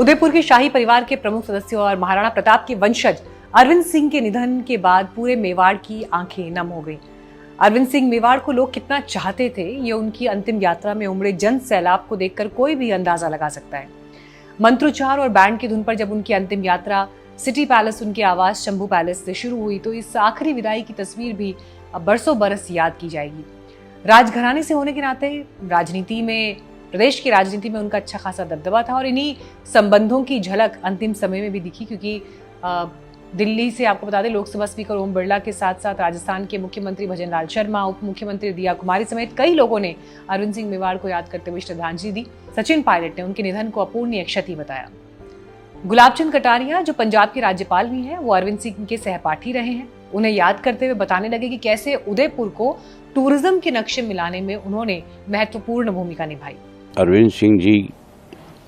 उदयपुर के शाही परिवार के प्रमुख सदस्य और महाराणा प्रताप के वंशज अरविंद सिंह के निधन के बाद पूरे मेवाड़ की आंखें नम हो गई। अरविंद सिंह मेवाड़ को लोग कितना चाहते थे, ये उनकी अंतिम यात्रा में उमड़े जन सैलाब को देखकर कोई भी अंदाजा लगा सकता है। मंत्रोच्चार और बैंड की धुन पर जब उनकी अंतिम यात्रा सिटी पैलेस, उनके आवास शंभू पैलेस से शुरू हुई, तो इस आखिरी विदाई की तस्वीर भी अब बरसों बरस याद की जाएगी। राजघराने से होने के नाते राजनीति में, प्रदेश की राजनीति में उनका अच्छा खासा दबदबा था और इन्हीं संबंधों की झलक अंतिम समय में भी दिखी, क्योंकि दिल्ली से आपको बता दें लोकसभा स्पीकर ओम बिरला के साथ साथ राजस्थान के मुख्यमंत्री भजन लाल शर्मा, उप मुख्यमंत्री दिया कुमारी समेत कई लोगों ने अरविंद सिंह मेवाड़ को याद करते हुए श्रद्धांजलि दी। सचिन पायलट ने उनके निधन को अपूर्णीय क्षति बताया। गुलाबचंद कटारिया, जो पंजाब के राज्यपाल भी हैं, वो अरविंद सिंह के सहपाठी रहे हैं। उन्हें याद करते हुए बताने लगे कि कैसे उदयपुर को टूरिज्म के नक्शे मिलाने में उन्होंने महत्वपूर्ण भूमिका निभाई। अरविंद सिंह जी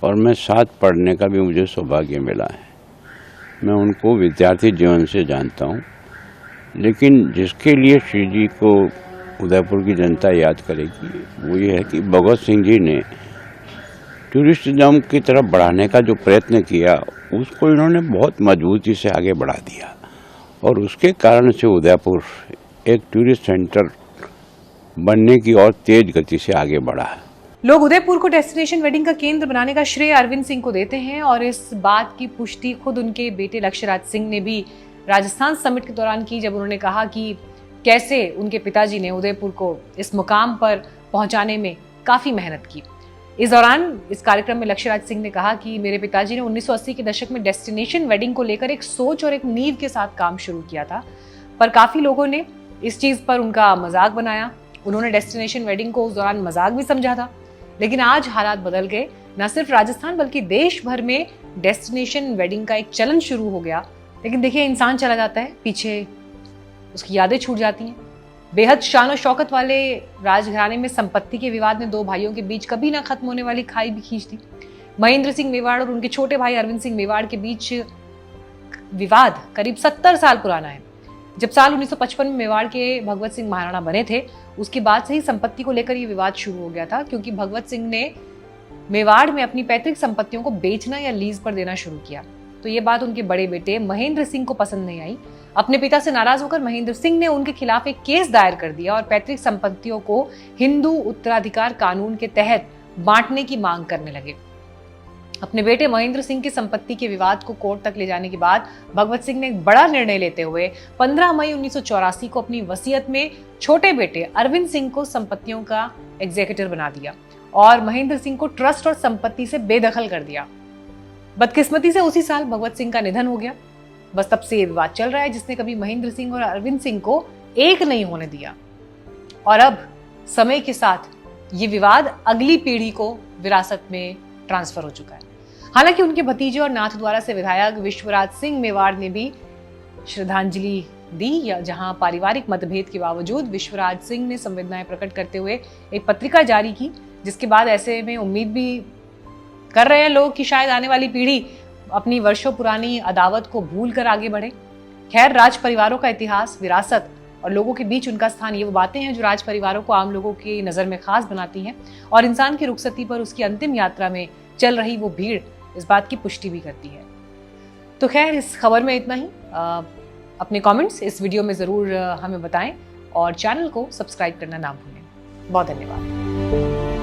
और मैं साथ पढ़ने का भी मुझे सौभाग्य मिला है। मैं उनको विद्यार्थी जीवन से जानता हूँ, लेकिन जिसके लिए श्री जी को उदयपुर की जनता याद करेगी वो ये है कि भगत सिंह जी ने टूरिज्म की तरफ बढ़ाने का जो प्रयत्न किया उसको इन्होंने बहुत मजबूती से आगे बढ़ा दिया और उसके कारण से उदयपुर एक टूरिस्ट सेंटर बनने की और तेज गति से आगे बढ़ा। लोग उदयपुर को डेस्टिनेशन वेडिंग का केंद्र बनाने का श्रेय अरविंद सिंह को देते हैं और इस बात की पुष्टि खुद उनके बेटे लक्ष्यराज सिंह ने भी राजस्थान समिट के दौरान की, जब उन्होंने कहा कि कैसे उनके पिताजी ने उदयपुर को इस मुकाम पर पहुंचाने में काफी मेहनत की। इस दौरान इस कार्यक्रम में लक्ष्यराज सिंह ने कहा कि मेरे पिताजी ने 1980 के दशक में डेस्टिनेशन वेडिंग को लेकर एक सोच और एक नींव के साथ काम शुरू किया था, पर काफी लोगों ने इस चीज पर उनका मजाक बनाया। उन्होंने डेस्टिनेशन वेडिंग को उस दौरान मजाक भी समझा था, लेकिन आज हालात बदल गए। न सिर्फ राजस्थान बल्कि देश भर में डेस्टिनेशन वेडिंग का एक चलन शुरू हो गया। लेकिन देखिए, इंसान चला जाता है, पीछे उसकी यादें छूट जाती हैं। बेहद शान और शौकत वाले राजघराने में संपत्ति के विवाद ने दो भाइयों के बीच कभी ना खत्म होने वाली खाई भी खींच दी। महेंद्र सिंह मेवाड़ और उनके छोटे भाई अरविंद सिंह मेवाड़ के बीच विवाद करीब 70 साल पुराना है। जब साल 1955 में मेवाड़ के भगवत सिंह महाराणा बने थे, उसके बाद से ही संपत्ति को लेकर ये विवाद शुरू हो गया था, क्योंकि भगवत सिंह ने मेवाड़ में अपनी पैतृक संपत्तियों को बेचना या लीज पर देना शुरू किया। तो ये बात उनके बड़े बेटे महेंद्र सिंह को पसंद नहीं आई। अपने पिता से नाराज होकर महेंद्र सिंह ने उनके खिलाफ एक केस दायर कर दिया और पैतृक संपत्तियों को हिंदू उत्तराधिकार कानून के तहत बांटने की मांग करने लगे। अपने बेटे महेंद्र सिंह की संपत्ति के विवाद को कोर्ट तक ले जाने के बाद भगवत सिंह ने एक बड़ा निर्णय लेते हुए 15 मई 1984 को अपनी वसीयत में छोटे बेटे अरविंद सिंह को संपत्तियों का एग्जीक्यूटिव बना दिया और महेंद्र सिंह को ट्रस्ट और संपत्ति से बेदखल कर दिया। बदकिस्मती से उसी साल भगवत सिंह का निधन हो गया। बस तब से ये विवाद चल रहा है, जिसने कभी महेंद्र सिंह और अरविंद सिंह को एक नहीं होने दिया। और अब समय के साथ ये विवाद अगली पीढ़ी को विरासत में ट्रांसफर हो चुका है। हालांकि उनके भतीजे और नाथद्वारा से विधायक विश्वराज सिंह मेवाड़ ने भी श्रद्धांजलि दी, या जहां पारिवारिक मतभेद के बावजूद विश्वराज सिंह ने संवेदनाएं प्रकट करते हुए एक पत्रिका जारी की, जिसके बाद ऐसे में उम्मीद भी कर रहे हैं लोग कि शायद आने वाली पीढ़ी अपनी वर्षों पुरानी अदावत को भूल कर आगे बढ़े। खैर, राज परिवारों का इतिहास, विरासत और लोगों के बीच उनका स्थान, ये वो बातें हैं जो राज परिवारों को आम लोगों की नज़र में खास बनाती हैं और इंसान की रुखसती पर उसकी अंतिम यात्रा में चल रही वो भीड़ इस बात की पुष्टि भी करती है। तो खैर, इस खबर में इतना ही। अपने कमेंट्स इस वीडियो में ज़रूर हमें बताएं और चैनल को सब्सक्राइब करना ना भूलें। बहुत धन्यवाद।